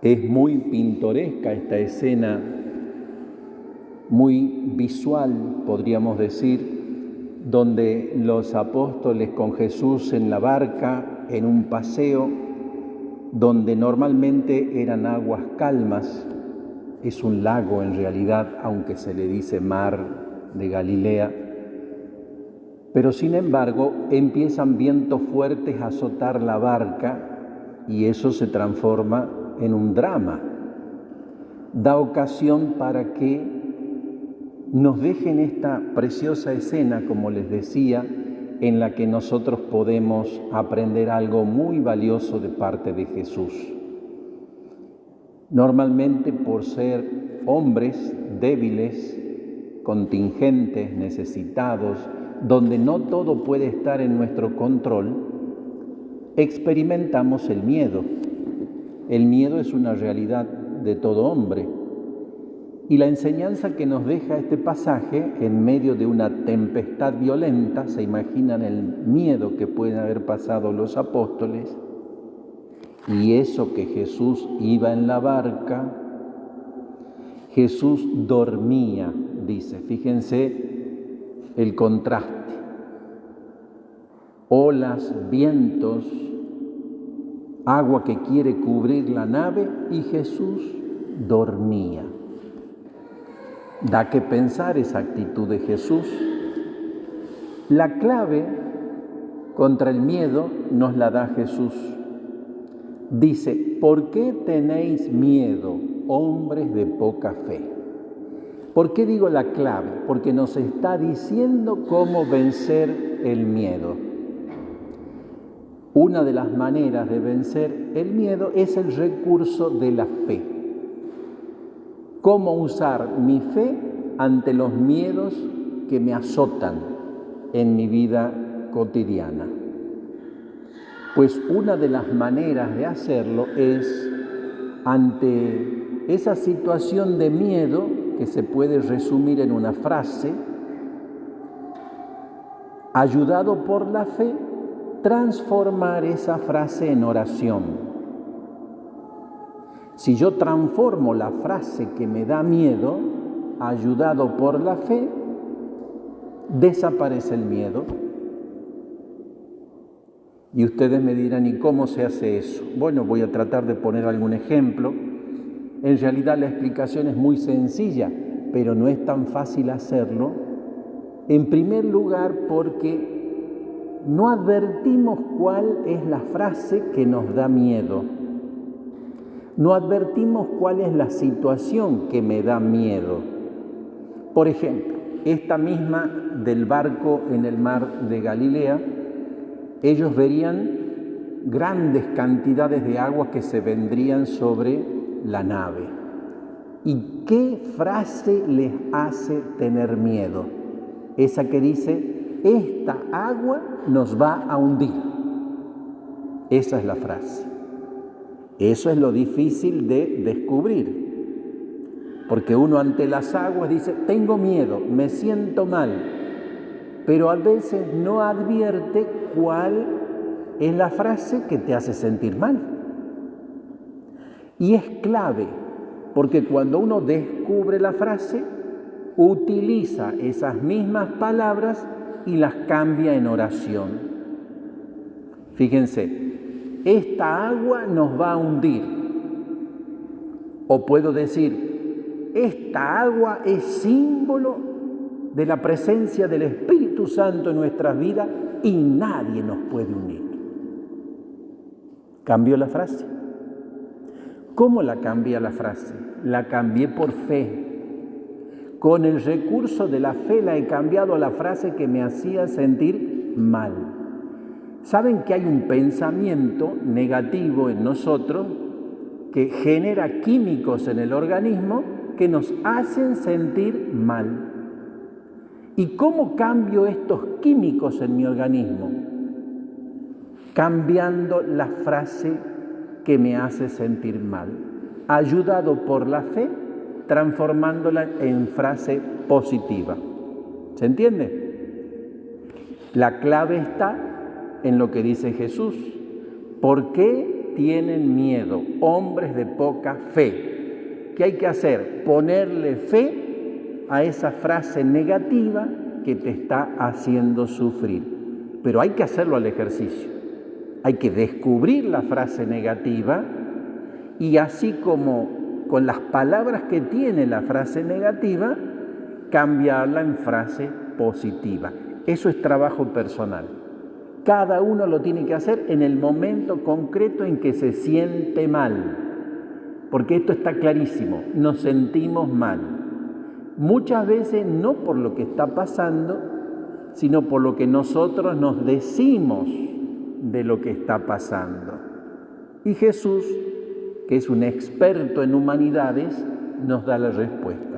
Es muy pintoresca esta escena, muy visual, podríamos decir, donde los apóstoles con Jesús en la barca, en un paseo, donde normalmente eran aguas calmas, es un lago en realidad, aunque se le dice mar de Galilea, pero sin embargo empiezan vientos fuertes a azotar la barca y eso se transforma en un drama. Da ocasión para que nos dejen esta preciosa escena, como les decía, en la que nosotros podemos aprender algo muy valioso de parte de Jesús. Normalmente, por ser hombres débiles, contingentes, necesitados, donde no todo puede estar en nuestro control, experimentamos el miedo. El miedo es una realidad de todo hombre. Y la enseñanza que nos deja este pasaje en medio de una tempestad violenta, se imaginan el miedo que pueden haber pasado los apóstoles, y eso que Jesús iba en la barca, Jesús dormía, dice. Fíjense el contraste. Olas, vientos, agua que quiere cubrir la nave y Jesús dormía. Da que pensar esa actitud de Jesús. La clave contra el miedo nos la da Jesús. Dice, ¿por qué tenéis miedo, hombres de poca fe? ¿Por qué digo la clave? Porque nos está diciendo cómo vencer el miedo. Una de las maneras de vencer el miedo es el recurso de la fe. ¿Cómo usar mi fe ante los miedos que me azotan en mi vida cotidiana? Pues una de las maneras de hacerlo es ante esa situación de miedo que se puede resumir en una frase, ayudado por la fe, transformar esa frase en oración. Si yo transformo la frase que me da miedo, ayudado por la fe, desaparece el miedo. Y ustedes me dirán, ¿y cómo se hace eso? Bueno, voy a tratar de poner algún ejemplo. En realidad la explicación es muy sencilla, pero no es tan fácil hacerlo. En primer lugar, porque no advertimos cuál es la frase que nos da miedo. No advertimos cuál es la situación que me da miedo. Por ejemplo, esta misma del barco en el mar de Galilea, ellos verían grandes cantidades de agua que se vendrían sobre la nave. ¿Y qué frase les hace tener miedo? Esa que dice, esta agua nos va a hundir. Esa es la frase. Eso es lo difícil de descubrir. Porque uno ante las aguas dice, tengo miedo, me siento mal. Pero a veces no advierte cuál es la frase que te hace sentir mal. Y es clave, porque cuando uno descubre la frase, utiliza esas mismas palabras y las cambia en oración. Fíjense, esta agua nos va a hundir. O puedo decir, esta agua es símbolo de la presencia del Espíritu Santo en nuestras vidas y nadie nos puede unir. ¿Cambió la frase? ¿Cómo la cambié la frase? La cambié por fe. Con el recurso de la fe la he cambiado a la frase que me hacía sentir mal. ¿Saben que hay un pensamiento negativo en nosotros que genera químicos en el organismo que nos hacen sentir mal? ¿Y cómo cambio estos químicos en mi organismo? Cambiando la frase que me hace sentir mal, ayudado por la fe, transformándola en frase positiva. ¿Se entiende? La clave está en lo que dice Jesús. ¿Por qué tienen miedo, hombres de poca fe. ¿Qué hay que hacer? Ponerle fe a esa frase negativa que te está haciendo sufrir. Pero hay que hacerlo al ejercicio. Hay que descubrir la frase negativa y así como con las palabras que tiene la frase negativa, cambiarla en frase positiva. Eso es trabajo personal. Cada uno lo tiene que hacer en el momento concreto en que se siente mal. Porque esto está clarísimo, nos sentimos mal. Muchas veces no por lo que está pasando, sino por lo que nosotros nos decimos de lo que está pasando. Y Jesús, que es un experto en humanidades, nos da la respuesta.